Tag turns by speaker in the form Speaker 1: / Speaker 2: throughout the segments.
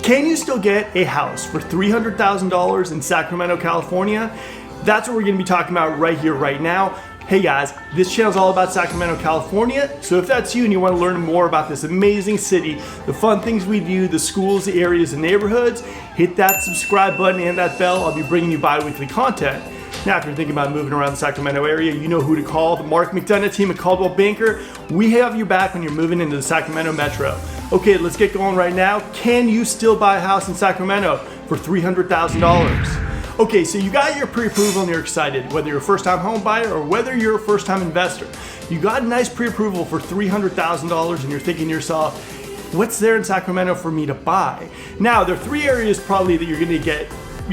Speaker 1: Can you still get a house for $300,000 in Sacramento, California? That's what we're gonna be talking about right here, right now. Hey guys, this channel is all about Sacramento, California. So if that's you and you wanna learn more about this amazing city, the fun things we do, the schools, the areas, and neighborhoods, hit that subscribe button and that bell. I'll be bringing you bi-weekly content. Now, if you're thinking about moving around the Sacramento area, you know who to call, the Mark McDonough team at Coldwell Banker. We have your back when you're moving into the Sacramento Metro. Okay, let's get going right now. Can you still buy a house in Sacramento for $300,000? Okay, so you got your pre-approval and you're excited, whether you're a first-time home buyer or whether you're a first-time investor. You got a nice pre-approval for $300,000 and you're thinking to yourself, what's there in Sacramento for me to buy? Now, there are three areas probably that you're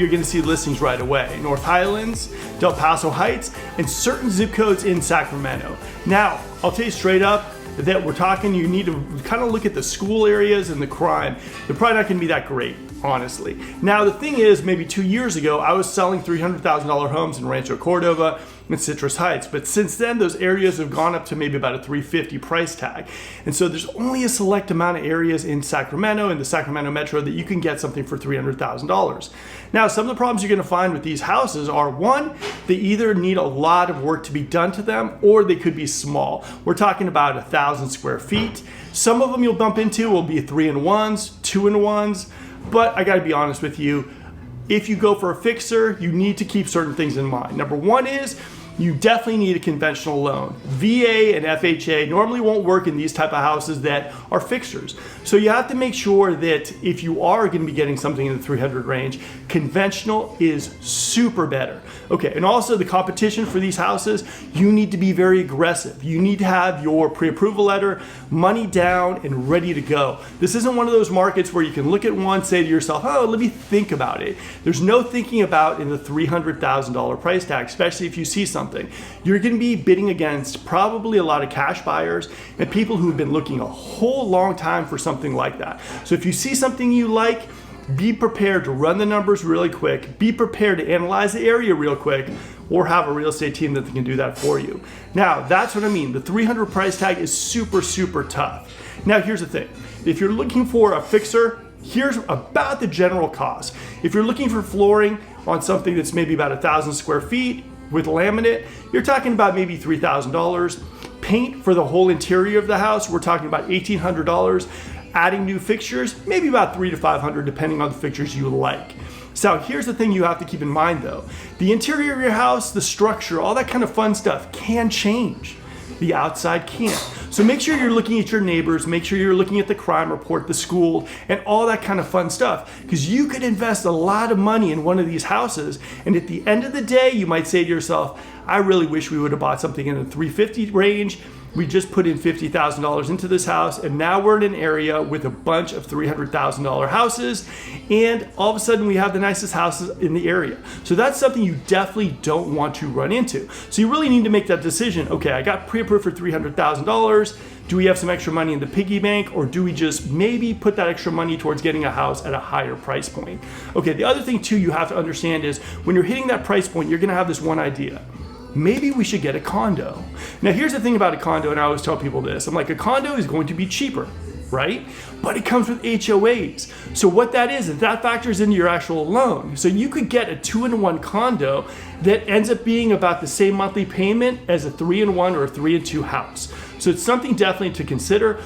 Speaker 1: gonna see listings right away. North Highlands, Del Paso Heights, and certain zip codes in Sacramento. Now, I'll tell you straight up that we're talking, you need to kind of look at the school areas and the crime. They're probably not gonna be that great, honestly. Now, the thing is, maybe 2 years ago, I was selling $300,000 homes in Rancho Cordova and Citrus Heights. But since then, those areas have gone up to maybe about a $350 price tag. And so there's only a select amount of areas in Sacramento, in the Sacramento Metro, that you can get something for $300,000. Now, some of the problems you're gonna find with these houses are, one, they either need a lot of work to be done to them, or they could be small. We're talking about 1,000 square feet. Some of them you'll bump into will be 3-in-1s, 2-in-1s, but I gotta be honest with you, if you go for a fixer, you need to keep certain things in mind. Number one is, you definitely need a conventional loan. VA and FHA normally won't work in these type of houses that are fixers. So you have to make sure that if you are gonna be getting something in the 300 range, conventional is super better. Okay, and also the competition for these houses, you need to be very aggressive. You need to have your pre-approval letter, money down, and ready to go. This isn't one of those markets where you can look at one, say to yourself, oh, let me think about it. There's no thinking about in the $300,000 price tag, especially if you see something. You're gonna be bidding against probably a lot of cash buyers and people who've been looking a whole long time for something like that. So if you see something you like, be prepared to run the numbers really quick, be prepared to analyze the area real quick, or have a real estate team that can do that for you. Now, that's what I mean. The 300 price tag is super, super tough. Now, here's the thing. If you're looking for a fixer, here's about the general cost. If you're looking for flooring on something that's maybe about 1,000 square feet with laminate, you're talking about maybe $3,000. Paint for the whole interior of the house, we're talking about $1,800. Adding new fixtures, maybe about $300 to $500, depending on the fixtures you like. So here's the thing you have to keep in mind though. The interior of your house, the structure, all that kind of fun stuff can change. The outside can't. So make sure you're looking at your neighbors, make sure you're looking at the crime report, the school, and all that kind of fun stuff. Because you could invest a lot of money in one of these houses, and at the end of the day, you might say to yourself, I really wish we would have bought something in the $350 range. We just put in $50,000 into this house, and now we're in an area with a bunch of $300,000 houses, and all of a sudden we have the nicest houses in the area. So that's something you definitely don't want to run into. So you really need to make that decision. Okay, I got pre-approved for $300,000. Do we have some extra money in the piggy bank, or do we just maybe put that extra money towards getting a house at a higher price point? Okay, the other thing too you have to understand is when you're hitting that price point, you're gonna have this one idea. Maybe we should get a condo. Now here's the thing about a condo, and I always tell people this, I'm like, a condo is going to be cheaper, right? But it comes with HOAs. So what that is that factors into your actual loan. So you could get a 2-in-1 condo that ends up being about the same monthly payment as a 3-in-1 or a 3-in-2 house. So it's something definitely to consider.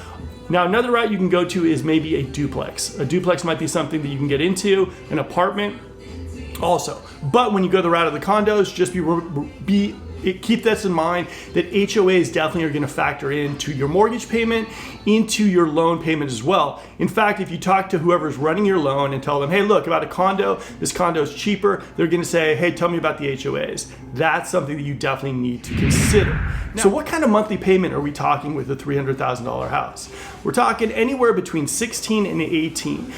Speaker 1: Now, another route you can go to is maybe a duplex. A duplex might be something that you can get into, an apartment also. But when you go the route of the condos, just keep this in mind that HOAs definitely are going to factor into your mortgage payment, into your loan payment as well. In fact, if you talk to whoever's running your loan and tell them, hey, look, about a condo, this condo is cheaper, they're going to say, hey, tell me about the HOAs. That's something that you definitely need to consider. Now, so what kind of monthly payment are we talking with a $300,000 house? We're talking anywhere between 16 and 18.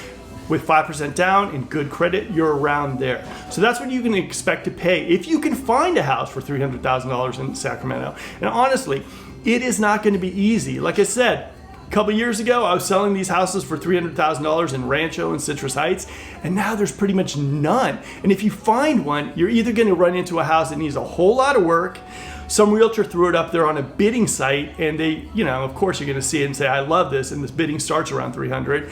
Speaker 1: With 5% down and good credit, you're around there. So that's what you can expect to pay if you can find a house for $300,000 in Sacramento. And honestly, it is not going to be easy. Like I said, a couple years ago, I was selling these houses for $300,000 in Rancho and Citrus Heights, and now there's pretty much none. And if you find one, you're either going to run into a house that needs a whole lot of work. Some realtor threw it up there on a bidding site, and they, of course you're going to see it and say, I love this, and this bidding starts around 300.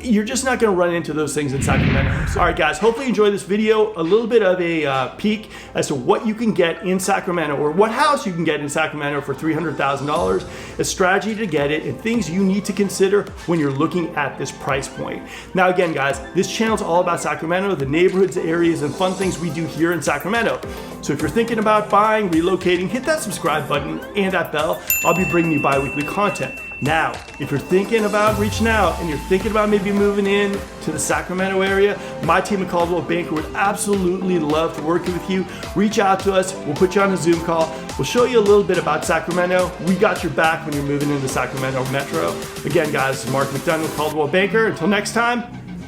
Speaker 1: you're just not going to run into those things in Sacramento. So, all right, guys, hopefully you enjoyed this video. A little bit of a peek as to what you can get in Sacramento, or what house you can get in Sacramento for $300,000, a strategy to get it, and things you need to consider when you're looking at this price point. Now, again, guys, this channel's all about Sacramento, the neighborhoods, areas, and fun things we do here in Sacramento. So if you're thinking about buying, relocating, hit that subscribe button and that bell. I'll be bringing you bi-weekly content. Now, if you're thinking about reaching out and you're thinking about maybe moving in to the Sacramento area, my team at Coldwell Banker would absolutely love to work with you. Reach out to us. We'll put you on a Zoom call. We'll show you a little bit about Sacramento. We got your back when you're moving into Sacramento Metro. Again, guys, this is Mark McDonough with Coldwell Banker. Until next time,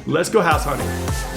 Speaker 1: let's go house hunting.